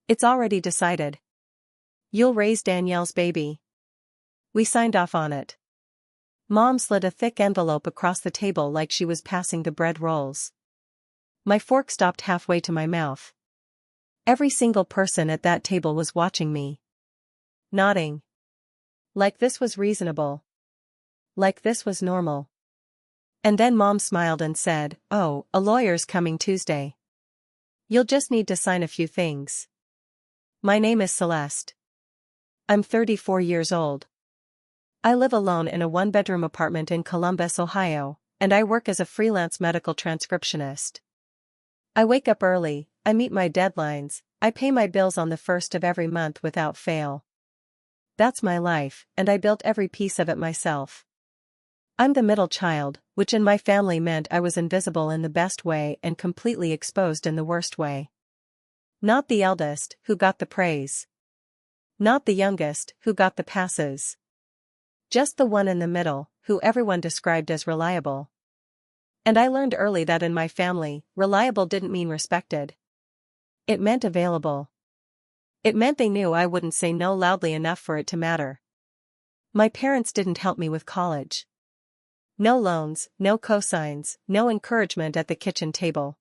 It's already decided. You'll raise Danielle's baby. We signed off on it. Mom slid a thick envelope across the table like she was passing the bread rolls. My fork stopped halfway to my mouth. Every single person at that table was watching me. Nodding. Like this was reasonable. Like this was normal. And then Mom smiled and said, "Oh, a lawyer's coming Tuesday. You'll just need to sign a few things. My name is Celeste. I'm 34 years old. I live alone in a one-bedroom apartment in Columbus, Ohio, and I work as a freelance medical transcriptionist. I wake up early, I meet my deadlines, I pay my bills on the first of every month without fail. That's my life, and I built every piece of it myself. I'm the middle child, which in my family meant I was invisible in the best way and completely exposed in the worst way. Not the eldest, who got the praise. Not the youngest, who got the passes. Just the one in the middle, who everyone described as reliable. And I learned early that in my family, reliable didn't mean respected. It meant available. It meant they knew I wouldn't say no loudly enough for it to matter. My parents didn't help me with college. No loans, no cosigns, no encouragement at the kitchen table.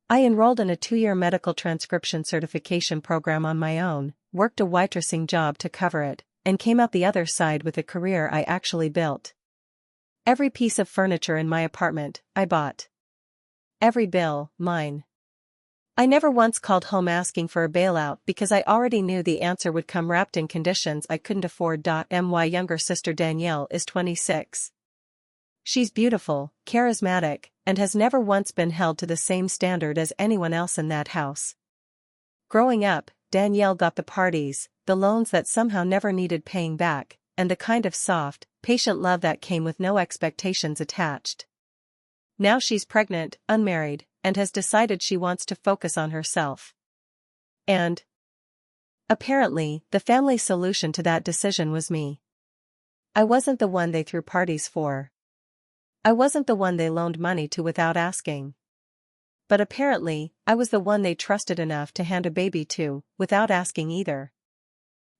I enrolled in a 2-year medical transcription certification program on my own, worked a waitressing job to cover it, and came out the other side with a career I actually built. Every piece of furniture in my apartment, I bought. Every bill, mine. I never once called home asking for a bailout because I already knew the answer would come wrapped in conditions I couldn't afford. My younger sister Danielle is 26. She's beautiful, charismatic, and has never once been held to the same standard as anyone else in that house. Growing up, Danielle got the parties, the loans that somehow never needed paying back, and the kind of soft, patient love that came with no expectations attached. Now she's pregnant, unmarried, and has decided she wants to focus on herself. And apparently, the family solution to that decision was me. I wasn't the one they threw parties for. I wasn't the one they loaned money to without asking. But apparently, I was the one they trusted enough to hand a baby to, without asking either.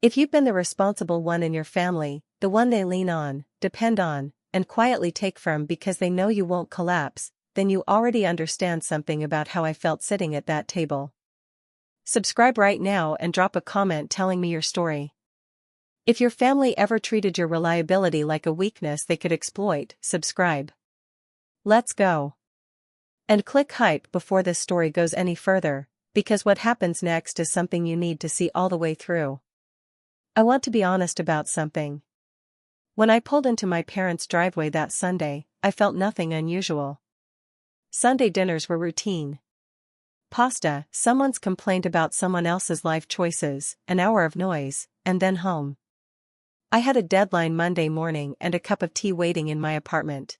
If you've been the responsible one in your family, the one they lean on, depend on, and quietly take from because they know you won't collapse, then you already understand something about how I felt sitting at that table. Subscribe right now and drop a comment telling me your story. If your family ever treated your reliability like a weakness they could exploit, subscribe. Let's go. And click hype before this story goes any further, because what happens next is something you need to see all the way through. I want to be honest about something. When I pulled into my parents' driveway that Sunday, I felt nothing unusual. Sunday dinners were routine. Pasta, someone's complaint about someone else's life choices, an hour of noise, and then home. I had a deadline Monday morning and a cup of tea waiting in my apartment.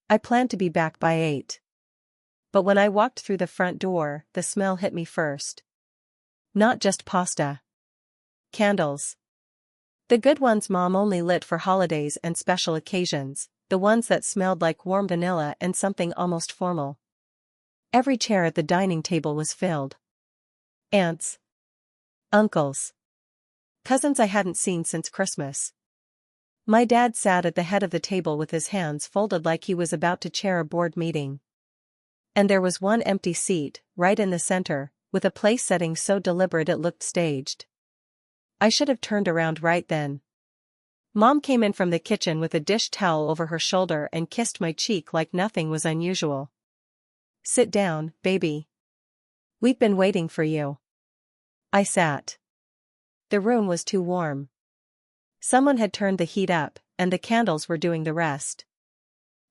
I planned to be back by 8. But when I walked through the front door, the smell hit me first. Not just pasta. Candles. The good ones Mom only lit for holidays and special occasions, the ones that smelled like warm vanilla and something almost formal. Every chair at the dining table was filled. Aunts. Uncles. Cousins I hadn't seen since Christmas. My dad sat at the head of the table with his hands folded like he was about to chair a board meeting. And there was one empty seat, right in the center, with a place setting so deliberate it looked staged. I should have turned around right then. Mom came in from the kitchen with a dish towel over her shoulder and kissed my cheek like nothing was unusual. "Sit down, baby. We've been waiting for you." I sat. The room was too warm. Someone had turned the heat up, and the candles were doing the rest.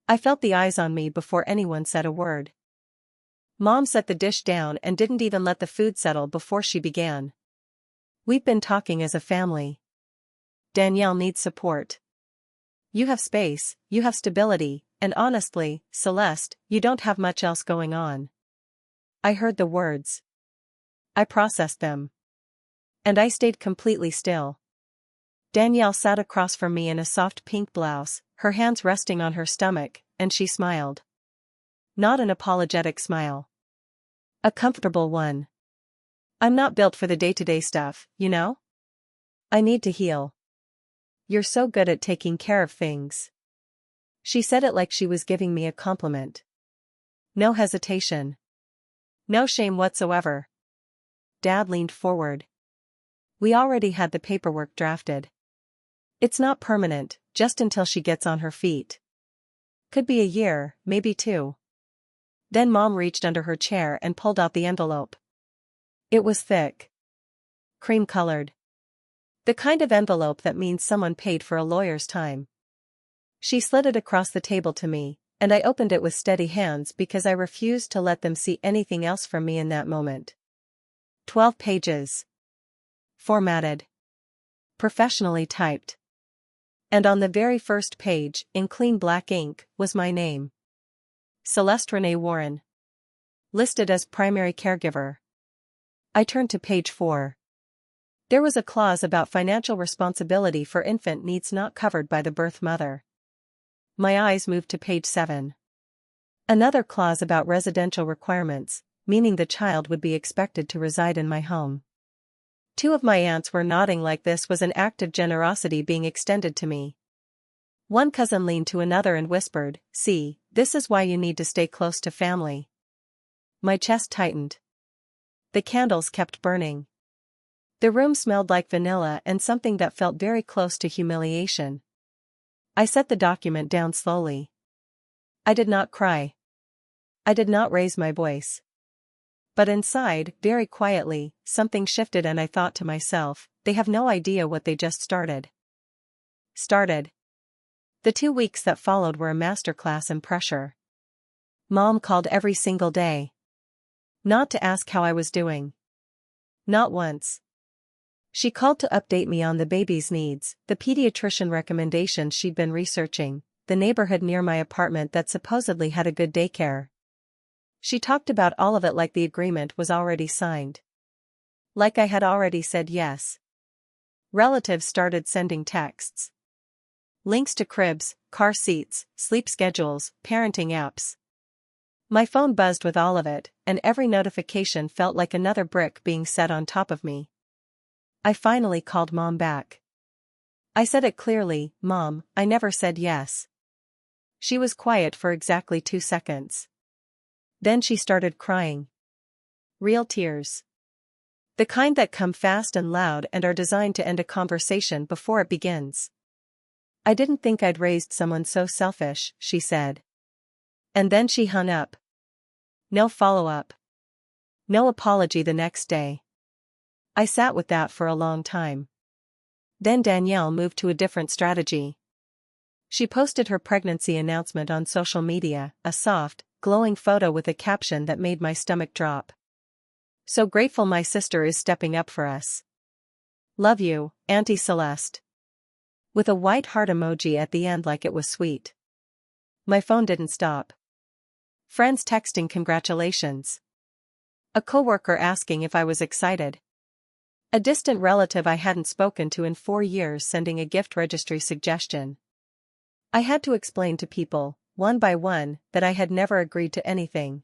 I felt the eyes on me before anyone said a word. Mom set the dish down and didn't even let the food settle before she began. "We've been talking as a family. Danielle needs support. You have space, you have stability, and honestly, Celeste, you don't have much else going on." I heard the words. I processed them. And I stayed completely still. Danielle sat across from me in a soft pink blouse, her hands resting on her stomach, and she smiled. Not an apologetic smile. A comfortable one. I'm not built for the day-to-day stuff, you know? I need to heal. You're so good at taking care of things. She said it like she was giving me a compliment. No hesitation. No shame whatsoever. Dad leaned forward. We already had the paperwork drafted. It's not permanent, just until she gets on her feet. Could be a year, maybe 2. Then Mom reached under her chair and pulled out the envelope. It was thick. Cream-colored. The kind of envelope that means someone paid for a lawyer's time. She slid it across the table to me, and I opened it with steady hands because I refused to let them see anything else from me in that moment. 12 pages. Formatted. Professionally typed. And on the very first page, in clean black ink, was my name. Celeste Renee Warren. Listed as primary caregiver. I turned to page 4. There was a clause about financial responsibility for infant needs not covered by the birth mother. My eyes moved to page 7. Another clause about residential requirements, meaning the child would be expected to reside in my home. 2 of my aunts were nodding like this was an act of generosity being extended to me. One cousin leaned to another and whispered, "See, this is why you need to stay close to family." My chest tightened. The candles kept burning. The room smelled like vanilla and something that felt very close to humiliation. I set the document down slowly. I did not cry. I did not raise my voice. But inside, very quietly, something shifted and I thought to myself, they have no idea what they just started. The 2 weeks that followed were a masterclass in pressure. Mom called every single day. Not to ask how I was doing. Not once. She called to update me on the baby's needs, the pediatrician recommendations she'd been researching, the neighborhood near my apartment that supposedly had a good daycare. She talked about all of it like the agreement was already signed. Like I had already said yes. Relatives started sending texts. Links to cribs, car seats, sleep schedules, parenting apps. My phone buzzed with all of it, and every notification felt like another brick being set on top of me. I finally called Mom back. I said it clearly, "Mom, I never said yes." She was quiet for exactly 2 seconds. Then she started crying. Real tears. The kind that come fast and loud and are designed to end a conversation before it begins. "I didn't think I'd raised someone so selfish," she said. And then she hung up. No follow-up. No apology the next day. I sat with that for a long time. Then Danielle moved to a different strategy. She posted her pregnancy announcement on social media, a soft, glowing photo with a caption that made my stomach drop. "So grateful my sister is stepping up for us. Love you, Auntie Celeste." With a white heart emoji at the end like it was sweet. My phone didn't stop. Friends texting congratulations. A coworker asking if I was excited. A distant relative I hadn't spoken to in 4 years sending a gift registry suggestion. I had to explain to people, one by one, that I had never agreed to anything.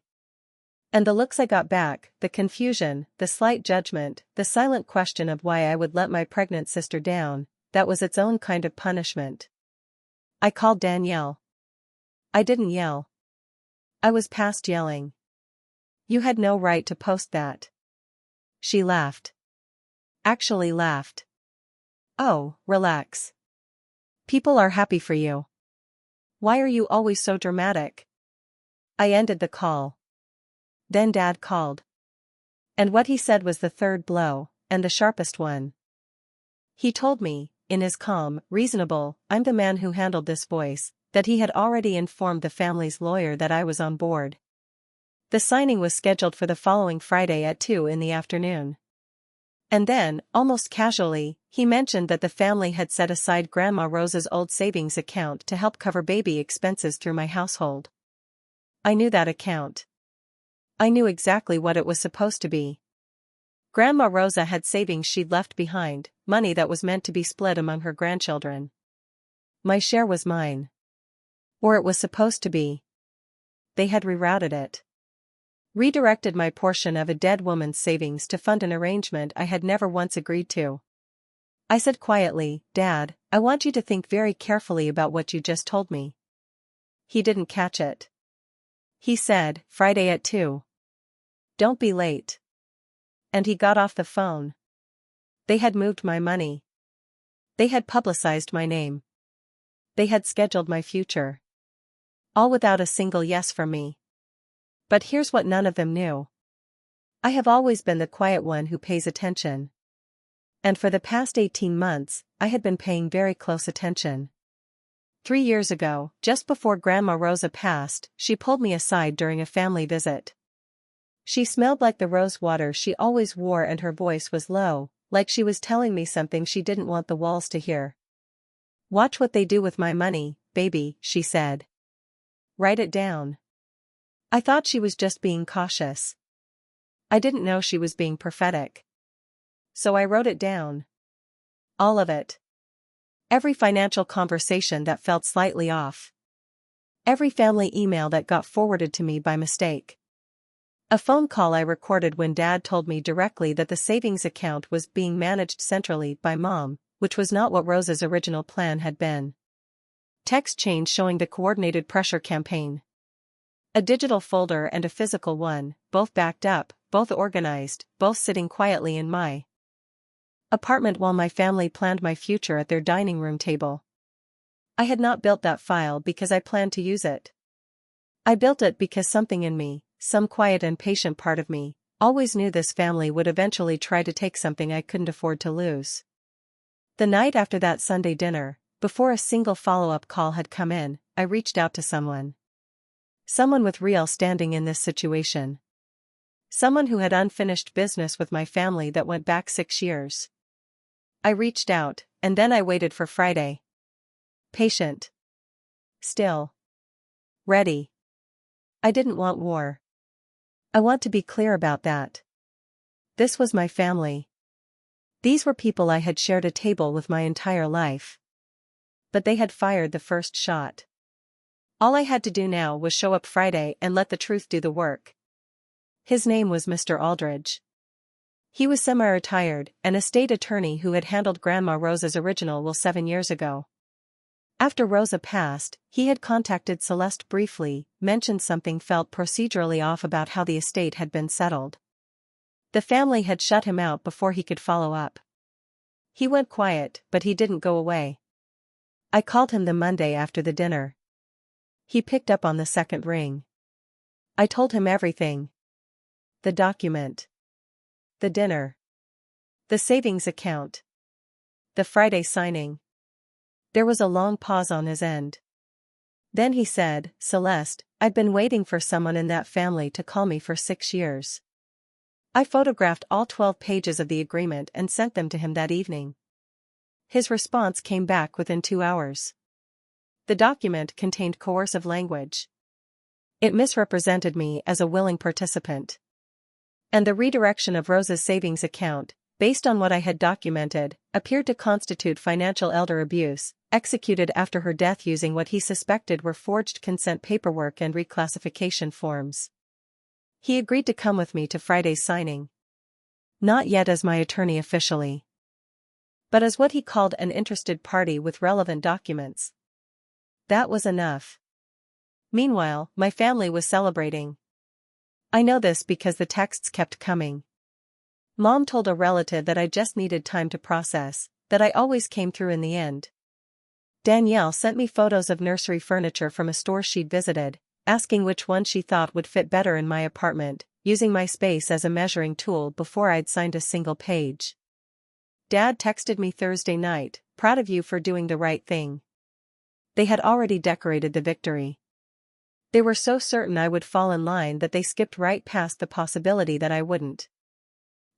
And the looks I got back, the confusion, the slight judgment, the silent question of why I would let my pregnant sister down, that was its own kind of punishment. I called Danielle. I didn't yell. I was past yelling. "You had no right to post that." She laughed. Actually laughed. "Oh, relax. People are happy for you. Why are you always so dramatic?" I ended the call. Then Dad called. And what he said was the third blow, and the sharpest one. He told me, in his calm, reasonable, "I'm the man who handled this voice," that he had already informed the family's lawyer that I was on board. The signing was scheduled for the following Friday at 2 in the afternoon. And then, almost casually, he mentioned that the family had set aside Grandma Rosa's old savings account to help cover baby expenses through my household. I knew that account. I knew exactly what it was supposed to be. Grandma Rosa had savings she'd left behind, money that was meant to be split among her grandchildren. My share was mine. Or it was supposed to be. They had rerouted it. Redirected my portion of a dead woman's savings to fund an arrangement I had never once agreed to. I said quietly, "Dad, I want you to think very carefully about what you just told me." He didn't catch it. He said, "Friday at 2. Don't be late." And he got off the phone. They had moved my money. They had publicized my name. They had scheduled my future. All without a single yes from me. But here's what none of them knew. I have always been the quiet one who pays attention. And for the past 18 months, I had been paying very close attention. 3 years ago, just before Grandma Rosa passed, she pulled me aside during a family visit. She smelled like the rose water she always wore and her voice was low, like she was telling me something she didn't want the walls to hear. "Watch what they do with my money, baby," she said. "Write it down." I thought she was just being cautious. I didn't know she was being prophetic. So I wrote it down. All of it. Every financial conversation that felt slightly off. Every family email that got forwarded to me by mistake. A phone call I recorded when Dad told me directly that the savings account was being managed centrally by Mom, which was not what Rosa's original plan had been. Text chain showing the coordinated pressure campaign. A digital folder and a physical one, both backed up, both organized, both sitting quietly in my apartment while my family planned my future at their dining room table. I had not built that file because I planned to use it. I built it because something in me, some quiet and patient part of me, always knew this family would eventually try to take something I couldn't afford to lose. The night after that Sunday dinner, before a single follow-up call had come in, I reached out to someone. Someone with real standing in this situation. Someone who had unfinished business with my family that went back 6 years. I reached out, and then I waited for Friday. Patient. Still. Ready. I didn't want war. I want to be clear about that. This was my family. These were people I had shared a table with my entire life. But they had fired the first shot. All I had to do now was show up Friday and let the truth do the work. His name was Mr. Aldridge. He was semi-retired, an estate attorney who had handled Grandma Rosa's original will 7 years ago. After Rosa passed, he had contacted Celeste briefly, mentioned something felt procedurally off about how the estate had been settled. The family had shut him out before he could follow up. He went quiet, but he didn't go away. I called him the Monday after the dinner. He picked up on the second ring. I told him everything. The document. The dinner. The savings account. The Friday signing. There was a long pause on his end. Then he said, "Celeste, I'd been waiting for someone in that family to call me for 6 years." I photographed all 12 pages of the agreement and sent them to him that evening. His response came back within 2 hours. The document contained coercive language. It misrepresented me as a willing participant. And the redirection of Rosa's savings account, based on what I had documented, appeared to constitute financial elder abuse, executed after her death using what he suspected were forged consent paperwork and reclassification forms. He agreed to come with me to Friday's signing. Not yet as my attorney officially, but as what he called an interested party with relevant documents. That was enough. Meanwhile, my family was celebrating. I know this because the texts kept coming. Mom told a relative that I just needed time to process, that I always came through in the end. Danielle sent me photos of nursery furniture from a store she'd visited, asking which one she thought would fit better in my apartment, using my space as a measuring tool before I'd signed a single page. Dad texted me Thursday night, "Proud of you for doing the right thing." They had already decorated the victory. They were so certain I would fall in line that they skipped right past the possibility that I wouldn't.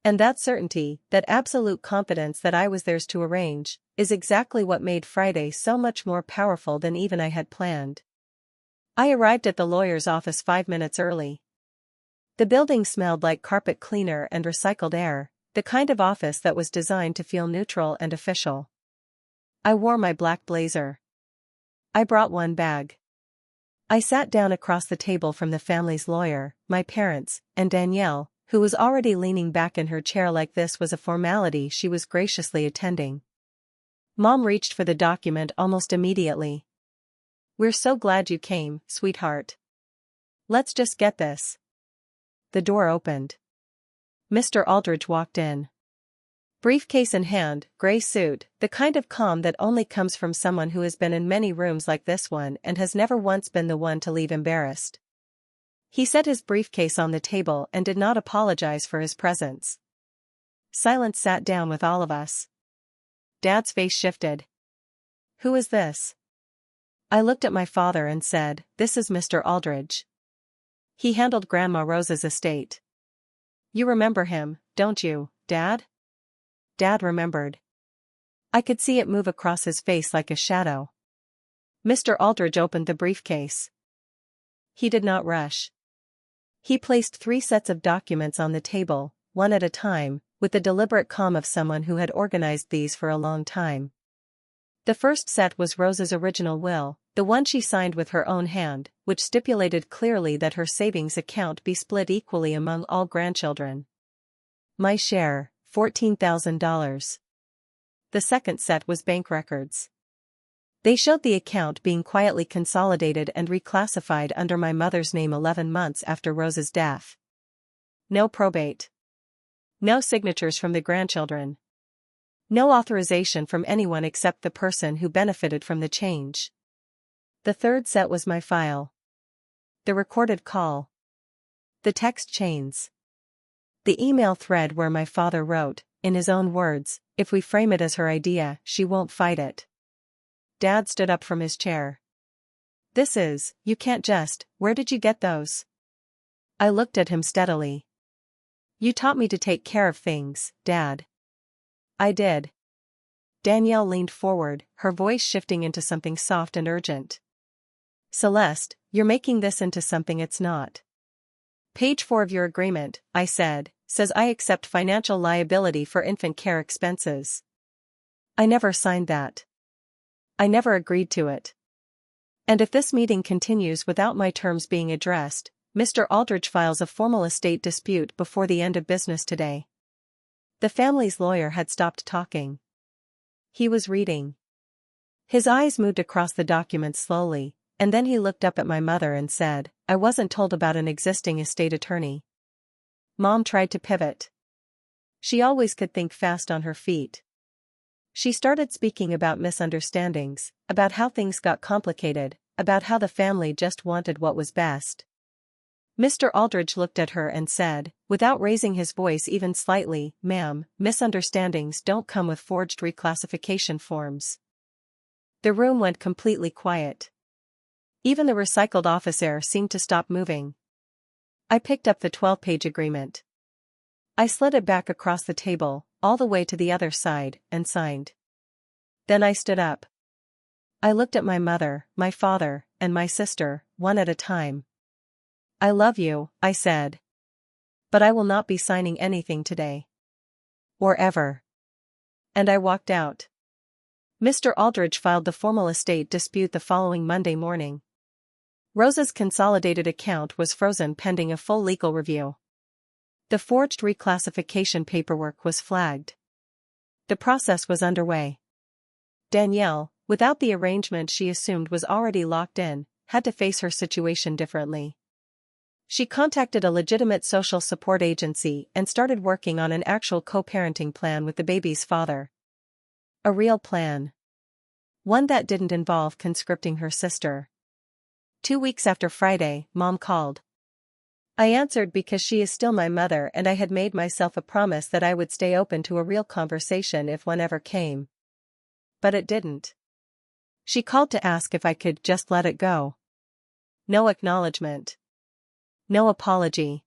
And that certainty, that absolute confidence that I was theirs to arrange, is exactly what made Friday so much more powerful than even I had planned. I arrived at the lawyer's office 5 minutes early. The building smelled like carpet cleaner and recycled air, the kind of office that was designed to feel neutral and official. I wore my black blazer. I brought one bag. I sat down across the table from the family's lawyer, my parents, and Danielle, who was already leaning back in her chair like this was a formality she was graciously attending. Mom reached for the document almost immediately. "We're so glad you came, sweetheart. Let's just get this." The door opened. Mr. Aldridge walked in. Briefcase in hand, gray suit, the kind of calm that only comes from someone who has been in many rooms like this one and has never once been the one to leave embarrassed. He set his briefcase on the table and did not apologize for his presence. Silence sat down with all of us. Dad's face shifted. "Who is this?" I looked at my father and said, "This is Mr. Aldridge. He handled Grandma Rose's estate. You remember him, don't you, Dad?" Dad remembered. I could see it move across his face like a shadow. Mr. Aldridge opened the briefcase. He did not rush. He placed 3 sets of documents on the table, one at a time, with the deliberate calm of someone who had organized these for a long time. The first set was Rose's original will, the one she signed with her own hand, which stipulated clearly that her savings account be split equally among all grandchildren. My share, $14,000. The second set was bank records. They showed the account being quietly consolidated and reclassified under my mother's name 11 months after Rose's death. No probate. No signatures from the grandchildren. No authorization from anyone except the person who benefited from the change. The third set was my file. The recorded call. The text chains. The email thread where my father wrote, in his own words, "If we frame it as her idea, she won't fight it." Dad stood up from his chair. You can't just, where did you get those?" I looked at him steadily. "You taught me to take care of things, Dad." "I did." Danielle leaned forward, her voice shifting into something soft and urgent. "Celeste, you're making this into something it's not. Page 4 of your agreement," I said, "says I accept financial liability for infant care expenses." I never signed that. I never agreed to it. And if this meeting continues without my terms being addressed, Mr. Aldridge files a formal estate dispute before the end of business today. The family's lawyer had stopped talking. He was reading. His eyes moved across the document slowly, and then he looked up at my mother and said, "I wasn't told about an existing estate attorney." Mom tried to pivot. She always could think fast on her feet. She started speaking about misunderstandings, about how things got complicated, about how the family just wanted what was best. Mr. Aldridge looked at her and said, without raising his voice even slightly, "Ma'am, misunderstandings don't come with forged reclassification forms." The room went completely quiet. Even the recycled office air seemed to stop moving. I picked up the 12-page agreement. I slid it back across the table, all the way to the other side, and signed. Then I stood up. I looked at my mother, my father, and my sister, one at a time. "I love you," I said. "But I will not be signing anything today. Or ever." And I walked out. Mr. Aldridge filed the formal estate dispute the following Monday morning. Rose's consolidated account was frozen pending a full legal review. The forged reclassification paperwork was flagged. The process was underway. Danielle, without the arrangement she assumed was already locked in, had to face her situation differently. She contacted a legitimate social support agency and started working on an actual co-parenting plan with the baby's father. A real plan. One that didn't involve conscripting her sister. 2 weeks after Friday, Mom called. I answered because she is still my mother and I had made myself a promise that I would stay open to a real conversation if one ever came. But it didn't. She called to ask if I could just let it go. No acknowledgement. No apology.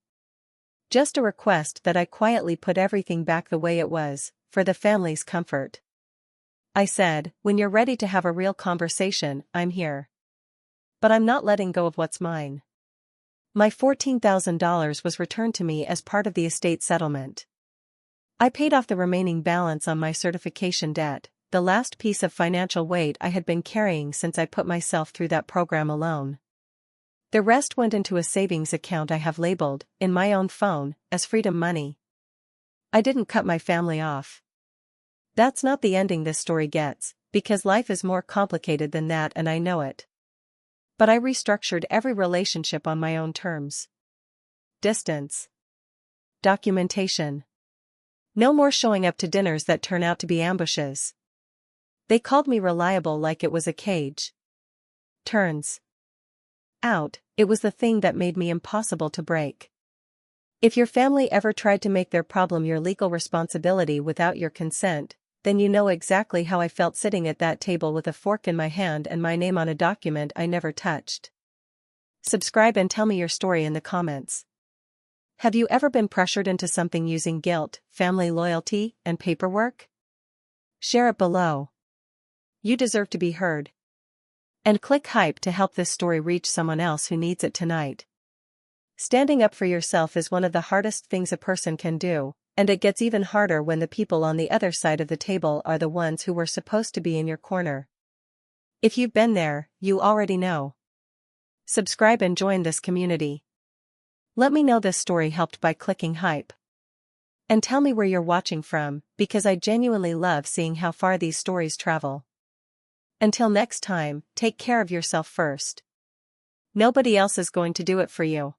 Just a request that I quietly put everything back the way it was, for the family's comfort. I said, "When you're ready to have a real conversation, I'm here. But I'm not letting go of what's mine." My $14,000 was returned to me as part of the estate settlement. I paid off the remaining balance on my certification debt, the last piece of financial weight I had been carrying since I put myself through that program alone. The rest went into a savings account I have labeled, in my own phone, as freedom money. I didn't cut my family off. That's not the ending this story gets, because life is more complicated than that and I know it. But I restructured every relationship on my own terms. Distance. Documentation. No more showing up to dinners that turn out to be ambushes. They called me reliable like it was a cage. Turns out, it was the thing that made me impossible to break. If your family ever tried to make their problem your legal responsibility without your consent, then you know exactly how I felt sitting at that table with a fork in my hand and my name on a document I never touched. Subscribe and tell me your story in the comments. Have you ever been pressured into something using guilt, family loyalty, and paperwork? Share it below. You deserve to be heard. And click hype to help this story reach someone else who needs it tonight. Standing up for yourself is one of the hardest things a person can do, and it gets even harder when the people on the other side of the table are the ones who were supposed to be in your corner. If you've been there, you already know. Subscribe and join this community. Let me know this story helped by clicking hype. And tell me where you're watching from, because I genuinely love seeing how far these stories travel. Until next time, take care of yourself first. Nobody else is going to do it for you.